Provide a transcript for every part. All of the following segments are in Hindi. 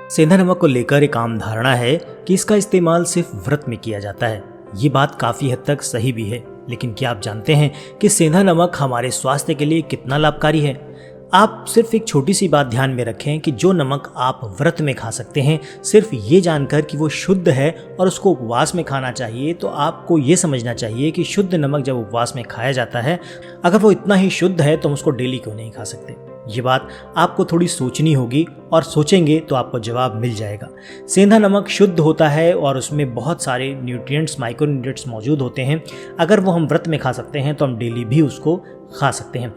सेंधा नमक को लेकर एक आम धारणा है कि इसका इस्तेमाल सिर्फ व्रत में किया जाता है। ये बात काफ़ी हद तक सही भी है, लेकिन क्या आप जानते हैं कि सेंधा नमक हमारे स्वास्थ्य के लिए कितना लाभकारी है? आप सिर्फ एक छोटी सी बात ध्यान में रखें कि जो नमक आप व्रत में खा सकते हैं, सिर्फ ये जानकर कि वो शुद्ध है और उसको उपवास में खाना चाहिए, तो आपको ये समझना चाहिए कि शुद्ध नमक जब उपवास में खाया जाता है, अगर वो इतना ही शुद्ध है तो हम उसको डेली क्यों नहीं खा सकते? ये बात आपको थोड़ी सोचनी होगी और सोचेंगे तो आपको जवाब मिल जाएगा। सेंधा नमक शुद्ध होता है और उसमें बहुत सारे न्यूट्रिएंट्स, माइक्रो न्यूट्रिएंट्स मौजूद होते हैं। अगर वो हम व्रत में खा सकते हैं तो हम डेली भी उसको खा सकते हैं।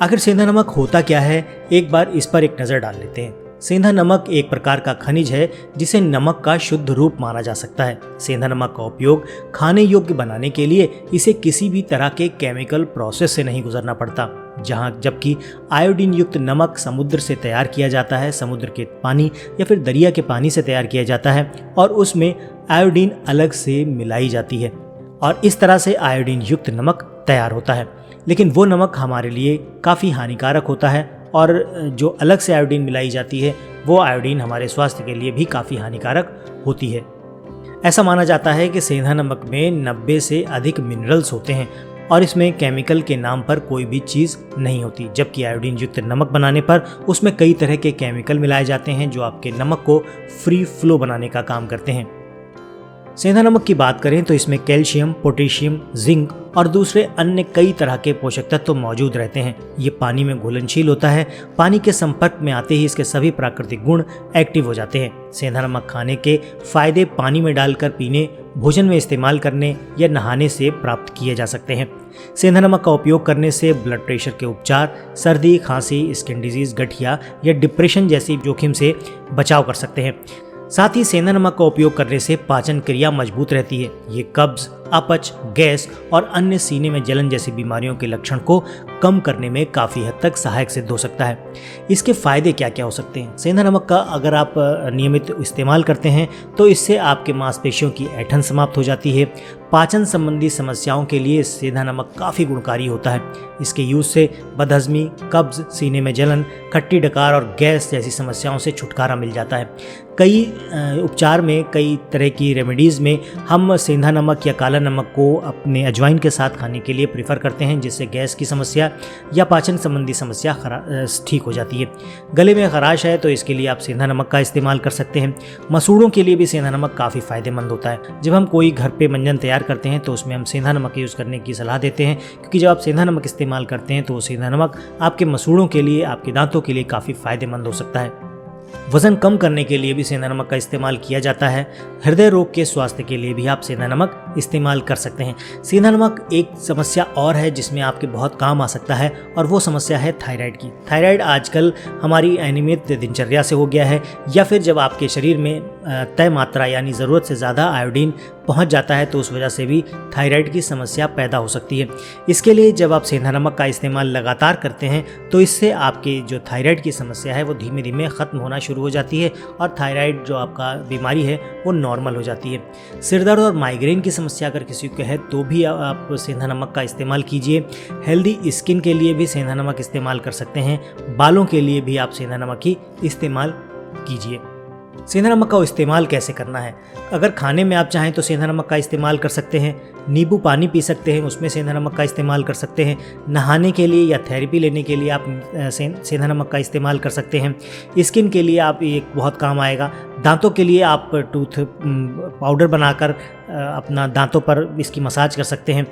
आखिर सेंधा नमक होता क्या है, एक बार इस पर एक नज़र डाल लेते हैं। सेंधा नमक एक प्रकार का खनिज है जिसे नमक का शुद्ध रूप माना जा सकता है। सेंधा नमक का उपयोग खाने योग्य बनाने के लिए इसे किसी भी तरह के केमिकल प्रोसेस से नहीं गुजरना पड़ता, जबकि आयोडीन युक्त नमक समुद्र से तैयार किया जाता है, समुद्र के पानी या फिर दरिया के पानी से तैयार किया जाता है और उसमें आयोडीन अलग से मिलाई जाती है और इस तरह से आयोडीन युक्त नमक तैयार होता है। लेकिन वो नमक हमारे लिए काफ़ी हानिकारक होता है और जो अलग से आयोडीन मिलाई जाती है वो आयोडीन हमारे स्वास्थ्य के लिए भी काफ़ी हानिकारक होती है। ऐसा माना जाता है कि सेंधा नमक में 90 से अधिक मिनरल्स होते हैं और इसमें केमिकल के नाम पर कोई भी चीज़ नहीं होती, जबकि आयोडीन युक्त नमक बनाने पर उसमें कई तरह के केमिकल मिलाए जाते हैं जो आपके नमक को फ्री फ्लो बनाने का काम करते हैं। सेंधा नमक की बात करें तो इसमें कैल्शियम, पोटेशियम, जिंक और दूसरे अन्य कई तरह के पोषक तत्व मौजूद रहते हैं। ये पानी में घुलनशील होता है। पानी के संपर्क में आते ही इसके सभी प्राकृतिक गुण एक्टिव हो जाते हैं। सेंधा नमक खाने के फायदे पानी में डालकर पीने, भोजन में इस्तेमाल करने या नहाने से प्राप्त किए जा सकते हैं। सेंधा नमक का उपयोग करने से ब्लड प्रेशर के उपचार, सर्दी, खांसी, स्किन डिजीज, गठिया या डिप्रेशन जैसी जोखिम से बचाव कर सकते हैं। साथ ही सेंधा नमक का उपयोग करने से पाचन क्रिया मजबूत रहती है। ये कब्ज, अपच, गैस और अन्य सीने में जलन जैसी बीमारियों के लक्षण को कम करने में काफ़ी हद तक सहायक सिद्ध हो सकता है। इसके फायदे क्या क्या हो सकते हैं? सेंधा नमक का अगर आप नियमित इस्तेमाल करते हैं तो इससे आपके मांसपेशियों की ऐंठन समाप्त हो जाती है। पाचन संबंधी समस्याओं के लिए सेंधा नमक काफ़ी गुणकारी होता है। इसके यूज़ से बदहजमी, कब्ज, सीने में जलन, खट्टी डकार और गैस जैसी समस्याओं से छुटकारा मिल जाता है। कई उपचार में, कई तरह की रेमेडीज़ में हम सेंधा नमक या काला नमक को अपने अजवाइन के साथ खाने के लिए प्रेफर करते हैं, जिससे गैस की समस्या या पाचन संबंधी समस्या ठीक हो जाती है। गले में खराश है तो इसके लिए आप सेंधा नमक का इस्तेमाल कर सकते हैं। मसूड़ों के लिए भी सेंधा नमक काफ़ी फ़ायदेमंद होता है। जब हम कोई घर पे व्यंजन तैयार करते हैं तो उसमें हम सेंधा नमक यूज़ करने की सलाह देते हैं, क्योंकि जब आप सेंधा नमक इस्तेमाल करते हैं तो सेंधा नमक आपके मसूड़ों के लिए, आपके दांतों के लिए काफ़ी फ़ायदेमंद हो सकता है। वज़न कम करने के लिए भी सेंधा नमक का इस्तेमाल किया जाता है। हृदय रोग के स्वास्थ्य के लिए भी आप सेंधा नमक इस्तेमाल कर सकते हैं। सेंधा नमक एक समस्या और है जिसमें आपके बहुत काम आ सकता है और वो समस्या है थायराइड की। थायराइड आजकल हमारी अनियमित दिनचर्या से हो गया है या फिर जब आपके शरीर में तय मात्रा यानी ज़रूरत से ज़्यादा आयोडीन पहुंच जाता है तो उस वजह से भी थायराइड की समस्या पैदा हो सकती है। इसके लिए जब आप सेंधा नमक का इस्तेमाल लगातार करते हैं तो इससे आपकी जो थायराइड की समस्या है वो धीमे धीमे ख़त्म होना शुरू हो जाती है और थायराइड जो आपका बीमारी है वो नॉर्मल हो जाती है। सिरदर्द और माइग्रेन की समस्या अगर किसी को है तो भी आप सेंधा नमक का इस्तेमाल कीजिए। हेल्दी स्किन के लिए भी सेंधा नमक इस्तेमाल कर सकते हैं। बालों के लिए भी आप सेंधा नमक ही इस्तेमाल कीजिए। सेंधा नमक का इस्तेमाल कैसे करना है? अगर खाने में आप चाहें तो सेंधा नमक का इस्तेमाल कर सकते हैं। नींबू पानी पी सकते हैं, उसमें सेंधा नमक का इस्तेमाल कर सकते हैं। नहाने के लिए या थेरेपी लेने के लिए आप सेंधा नमक का इस्तेमाल कर सकते हैं। स्किन के लिए आप ये बहुत काम आएगा। दांतों के लिए आप टूथ पाउडर बनाकर अपना दांतों पर इसकी मसाज कर सकते हैं।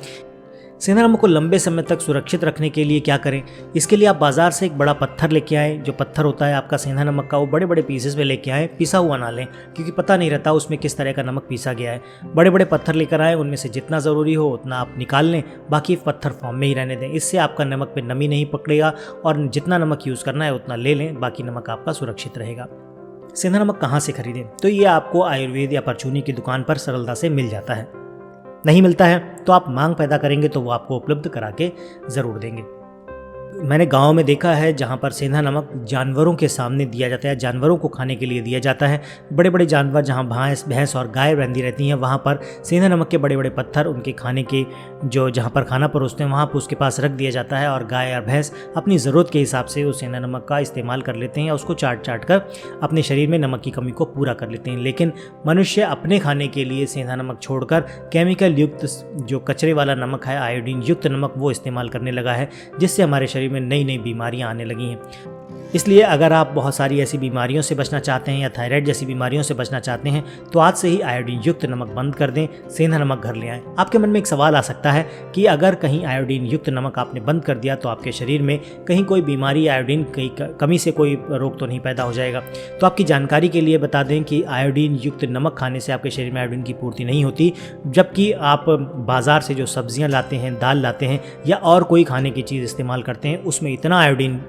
सेंधा नमक को लंबे समय तक सुरक्षित रखने के लिए क्या करें? इसके लिए आप बाज़ार से एक बड़ा पत्थर लेके आएँ। जो पत्थर होता है आपका सेंधा नमक का, वो बड़े बड़े पीसेस में लेके आएँ। पिसा हुआ ना लें, क्योंकि पता नहीं रहता उसमें किस तरह का नमक पीसा गया है। बड़े बड़े पत्थर लेकर आएँ, उनमें से जितना ज़रूरी हो उतना आप निकाल लें, बाकी पत्थर फॉर्म में ही रहने दें। इससे आपका नमक पे नमी नहीं पकड़ेगा और जितना नमक यूज़ करना है उतना ले लें, बाकी नमक आपका सुरक्षित रहेगा। सेंधा नमक कहाँ से खरीदें? तो ये आपको आयुर्वेद या परचूनी की दुकान पर सरलता से मिल जाता है। नहीं मिलता है तो आप मांग पैदा करेंगे तो वो आपको उपलब्ध करा के ज़रूर देंगे। मैंने गाँव में देखा है जहाँ पर सेंधा नमक जानवरों के सामने दिया जाता है, जानवरों को खाने के लिए दिया जाता है। बड़े बड़े जानवर जहाँ भैंस और गाय बंधी रहती हैं वहाँ पर सेंधा नमक के बड़े बड़े पत्थर उनके खाने के जो जहाँ पर खाना परोसते हैं वहाँ पर उसके पास रख दिया जाता है और गाय और भैंस अपनी ज़रूरत के हिसाब से उस सेंधा नमक का इस्तेमाल कर लेते हैं या उसको चाट चाट कर अपने शरीर में नमक की कमी को पूरा कर लेते हैं। लेकिन मनुष्य अपने खाने के लिए सेंधा नमक छोड़कर केमिकल युक्त जो कचरे वाला नमक है, आयोडीन युक्त नमक, वो इस्तेमाल करने लगा है, जिससे हमारे शरीर में नई नई बीमारियां आने लगी हैं। इसलिए अगर आप बहुत सारी ऐसी बीमारियों से बचना चाहते हैं या थायराइड जैसी बीमारियों से बचना चाहते हैं तो आज से ही आयोडीन युक्त नमक बंद कर दें, सेंधा नमक घर ले आएँ। आपके मन में एक सवाल आ सकता है कि अगर कहीं आयोडीन युक्त नमक आपने बंद कर दिया तो आपके शरीर में कहीं कोई बीमारी, आयोडीन की कमी से कोई रोग तो नहीं पैदा हो जाएगा। तो आपकी जानकारी के लिए बता दें कि आयोडीन युक्त नमक खाने से आपके शरीर में आयोडीन की पूर्ति नहीं होती, जबकि आप बाज़ार से जो सब्जियाँ लाते हैं, दाल लाते हैं या और कोई खाने की चीज़ इस्तेमाल करते हैं उसमें इतना आयोडीन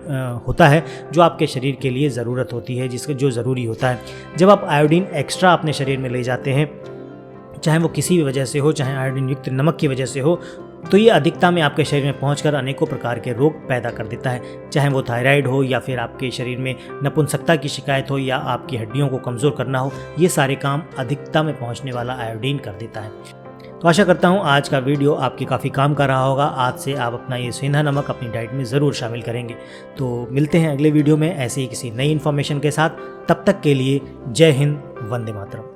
होता है जो आपके शरीर के लिए ज़रूरत होती है, जिसका जो ज़रूरी होता है। जब आप आयोडीन एक्स्ट्रा अपने शरीर में ले जाते हैं, चाहे वो किसी भी वजह से हो, चाहे आयोडीन युक्त नमक की वजह से हो, तो ये अधिकता में आपके शरीर में पहुंचकर अनेकों प्रकार के रोग पैदा कर देता है। चाहे वो थायराइड हो या फिर आपके शरीर में नपुंसकता की शिकायत हो या आपकी हड्डियों को कमज़ोर करना हो, ये सारे काम अधिकता में पहुंचने वाला आयोडीन कर देता है। तो आशा करता हूँ आज का वीडियो आपके काफ़ी काम का रहा होगा। आज से आप अपना ये सेंधा नमक अपनी डाइट में ज़रूर शामिल करेंगे। तो मिलते हैं अगले वीडियो में ऐसे ही किसी नई इन्फॉर्मेशन के साथ। तब तक के लिए जय हिंद, वंदे मातरम।